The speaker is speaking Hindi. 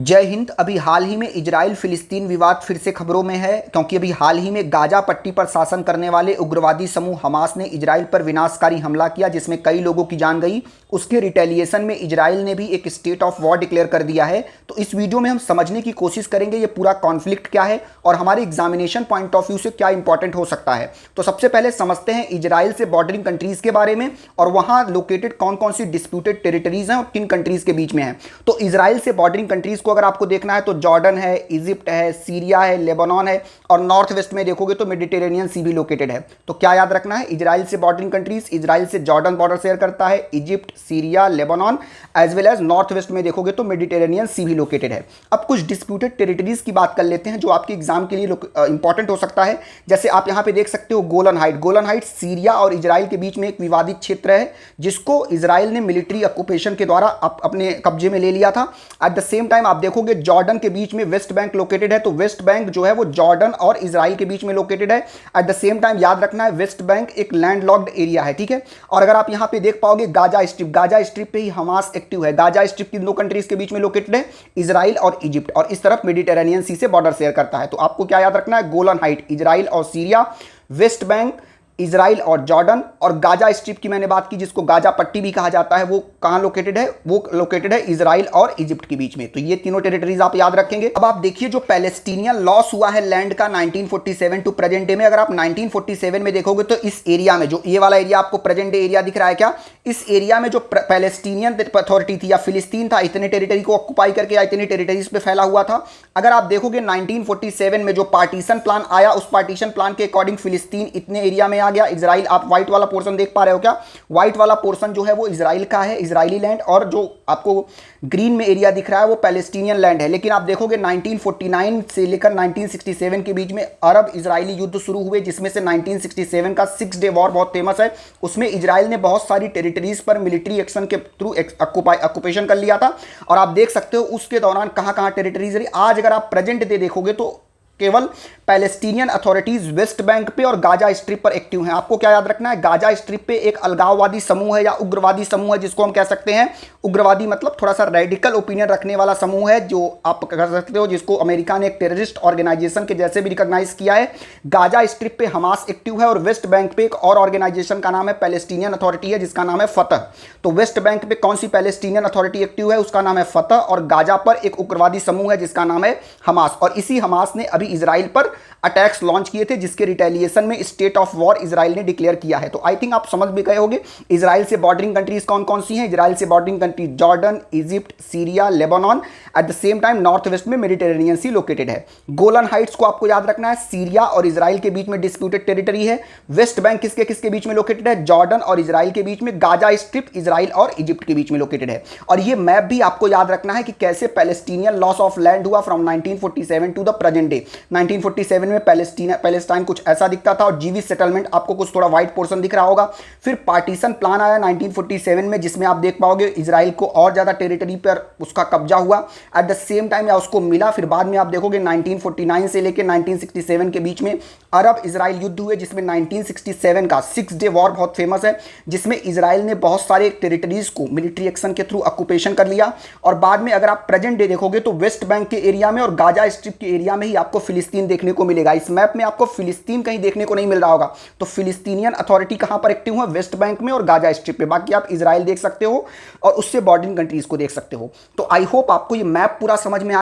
जय हिंद। अभी हाल ही में इजराइल फिलिस्तीन विवाद फिर से खबरों में है, क्योंकि अभी हाल ही में गाजा पट्टी पर शासन करने वाले उग्रवादी समूह हमास ने इजराइल पर विनाशकारी हमला किया, जिसमें कई लोगों की जान गई। उसके रिटेलिएशन में इजराइल ने भी एक स्टेट ऑफ वॉर डिक्लेयर कर दिया है। तो इस वीडियो में हम समझने की कोशिश करेंगे ये पूरा कॉन्फ्लिक्ट क्या है और हमारे एग्जामिनेशन पॉइंट ऑफ व्यू से क्या इंपॉर्टेंट हो सकता है। तो सबसे पहले समझते हैं इजराइल से बॉर्डरिंग कंट्रीज के बारे में और वहां लोकेटेड कौन कौन सी डिस्प्यूटेड टेरिटरीज हैं और किन कंट्रीज के बीच में है। तो इजराइल से बॉर्डरिंग कंट्रीज को अगर आपको देखना है तो जॉर्डन है, इजिप्ट है, सीरिया है, लेबनान है और नॉर्थ वेस्ट में देखोगे तो मेडिटेरेनियन सी भी लोकेटेड है। तो क्या याद रखना है, इजराइल से बॉर्डरिंग कंट्रीज, इजराइल से जॉर्डन बॉर्डर शेयर करता है, Egypt, Syria, Lebanon as well as north west में देखोगे तो मेडिटेरेनियन सी भी लोकेटेड है। अब कुछ डिस्प्यूटेड टेरिटरीज की बात कर लेते हैं जो आपके एग्जाम के लिए इंपॉर्टेंट हो सकता है। जैसे आप यहां पे देख सकते हो गोलन हाइट। गोलन हाइट सीरिया और इजराइल के बीच में एक विवादित क्षेत्र है जिसको इजराइल ने मिलिट्री ऑक्यूपेशन के द्वारा अपने कब्जे में ले लिया था। एट द सेम टाइम आप देखोगे जॉर्डन के बीच में वेस्ट बैंक लोकेटेड है, तो वेस्ट बैंक जो है वो जॉर्डन और इजराइल के बीच में लोकेटेड है। एट द सेम टाइम याद रखना है वेस्ट बैंक एक लैंडलॉक्ड एरिया है, ठीक है। और अगर आप यहां पे देख पाओगे गाजा स्ट्रिप, गाजा स्ट्रिप पे ही हमास एक्टिव है। गाजा स्ट्रिप किन दो कंट्रीज के बीच में लोकेटेड है, इजराइल और इजिप्ट, और इस तरफ मेडिटेरेनियन सी से बॉर्डर शेयर करता है। तो आपको क्या याद रखना है, गोलन हाइट इजराइल और सीरिया, वेस्ट बैंक इजराइल और जॉर्डन, और गाजा स्ट्रिप की मैंने बात की जिसको गाजा पट्टी भी कहा जाता है, वो कहां लोकेटेड है, वो लोकेटेड है इजराइल और इजिप्ट के बीच में। तो ये तीनों टेरिटरीज आप याद रखेंगे। अब आप देखिए जो पैलेस्टीनियन लॉस हुआ है लैंड का 1947 टू प्रेजेंट डे में, अगर आप 1947 में देखोगे तो इस एरिया में, जो ये वाला एरिया आपको प्रेजेंट डे एरिया दिख रहा है क्या, इस एरिया में जो पैलेस्टीनियन अथॉरिटी थी या फिलिस्तीन था, इतने टेरिटरी को ऑक्युपाई करके या इतनी टेरिटरीज पे फैला हुआ था। अगर आप देखोगे 1947 में जो पार्टीशन प्लान आया, उस पार्टीशन प्लान के अकॉर्डिंग फिलिस्तीन इतने एरिया में आ गया। इजराइल, आप व्हाइट वाला पोर्शन देख पा रहे हो क्या, व्हाइट वाला पोर्शन जो है वो इजराइल का है, इजरायली लैंड, और जो आपको ग्रीन में एरिया दिख रहा है वो पैलेस्टीनियन लैंड है। लेकिन आप देखोगे 1949 से लेकर 1967 के बीच में अरब इजरायली युद्ध शुरू हुए, जिसमें से 1967 का 6 डे वॉर बहुत फेमस है। उसमें इजराइल ने बहुत सारी टेरिटरीज पर मिलिट्री एक्शन के थ्रू ऑक्यूपेशन कर लिया था। और आप देख सकते हो उसके दौरान कहां कहां टेरिटरीज रही। आज अगर आप प्रेजेंट डे देखोगे तो केवल पैलेस्टीनियन अथॉरिटीज वेस्ट बैंक पे और गाजा स्ट्रिप पर एक्टिव हैं। आपको क्या याद रखना है, गाजा स्ट्रिप पे एक अलगाववादी समूह है या उग्रवादी समूह है, जिसको हम कह सकते हैं उग्रवादी मतलब थोड़ा सा रेडिकल ओपिनियन रखने वाला समूह है, जो आप कह सकते हो जिसको अमेरिका ने एक टेररिस्ट ऑर्गेनाइजेशन के जैसे भी रिकॉग्नाइज किया है। गाजा स्ट्रिप पे हमास एक्टिव है और वेस्ट बैंक पे एक और ऑर्गेनाइजेशन का नाम है पैलेस्टीनियन अथॉरिटी है जिसका नाम है फतह। तो वेस्ट बैंक पे कौन सी पैलेस्टीनियन अथॉरिटी एक्टिव है, उसका नाम है फतह, और गाजा पर एक उग्रवादी समूह है जिसका नाम है हमास। और इसी हमास ने अभी इजराइल पर अटैक्स लॉन्च किए थे, जिसके रिटेलिएशन में स्टेट ऑफ वॉर इजराइल ने डिक्लेयर किया है। तो आई थिंक आप समझ भी गए होंगे इजराइल से बॉर्डरिंग कंट्रीज कौन कौन सी हैं। इजराइल से bordering countries Jordan, Egypt, Syria, Lebanon, at the same time north west में मेडिटेरेनियन सी लोकेटेड है। गोलन हाइट्स को आपको याद रखना है, सीरिया और इजराइल के बीच में डिस्प्यूटेड टेरिटरी है। वेस्ट बैंक किसके किसके बीच में लोकेटेड है, जॉर्डन और इजराइल के बीच में। गाजा स्ट्रिप इजराइल और इजिप्ट के बीच में लोकेटेड है। और ये मैप भी आपको याद रखना है कि कैसे पैलेस्टीनियन लॉस ऑफ लैंड हुआ from 1947 to the present day. 1947 में पैलेस्टाइन कुछ ऐसा दिखता था और जीविस सेटलमेंट आपको कुछ थोड़ा व्हाइट पोर्शन दिख रहा होगा। फिर पार्टीशन प्लान आया 1947 में, जिसमें आप देख पाओगे इजराइल को और ज्यादा टेरिटरी पर उसका कब्जा हुआ एट द सेम टाइम या उसको मिला। फिर बाद में आप देखोगे 1949 से लेकर 1967 के बीच में अरब इजराइल युद्ध हुए, जिसमें 1967 का 6 डे वॉर बहुत फेमस है, जिसमें इजराइल ने बहुत सारे टेरिटरीज को मिलिट्री एक्शन के थ्रू ऑक्यूपेशन कर लिया। और बाद में अगर आप प्रेजेंट डे देखोगे तो वेस्ट बैंक के एरिया में और गाजा स्ट्रिप के एरिया में ही आपको फिलिस्तीन देखने को मिलेगा। इस मैप में आपको फिलिस्तीन कहीं देखने को नहीं मिल रहा होगा। तो फिलिस्तीनियन अथॉरिटी कहां पर एक्टिव है, वेस्ट बैंक में और गाजा स्ट्रिप पे। बाकी आप इजराइल देख सकते हो और उससे बॉर्डरिंग कंट्रीज को देख सकते हो। तो आई होप आपको ये मैप पूरा समझ में